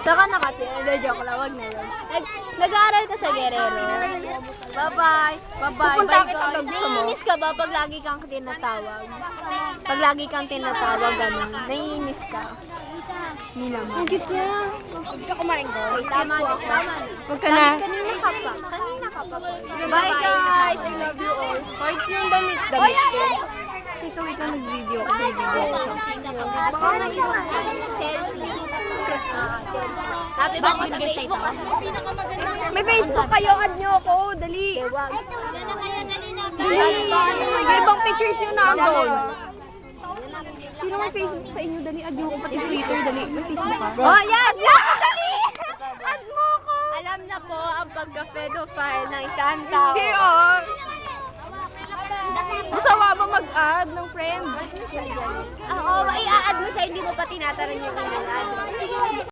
Saka nakatira. Joke lang, wag na yun. Nag-aaral ka sa Guerrero. Bye-bye. Bye-bye. Pupunta Bye, kita God. pag gusto mo. Naiinis ka ba pag lagi kang tinatawag? Pag lagi kang tinatawag, gano'n. Naiinis ka. Hindi naman. Ang cute niya. Huwag ka kumain ko. Tama na, tama na. Huwag ka na. Kanina ka pa. Kanina ka pa. Bye, guys. I love you all. Heart yung damit. Damit ko. Ikaw nag-video ka. Baka naiwan. Happy birthday sa ito. May Facebook kayo. Add nyo ako. Dali. Wag. Dali. May ibang pictures yun nandun. Sino may Facebook sa inyo? Dali. Add nyo ako. Pati Twitter. Dali. May Facebook ka. Oh, yan! Dali! Add mo ko! Alam na po ang pagka-pedophile ng isang tao. Hindi oh. Masawa ba mag-add ng friend? Oo, i-add mo sa hindi mo pa tinatanong yung email address.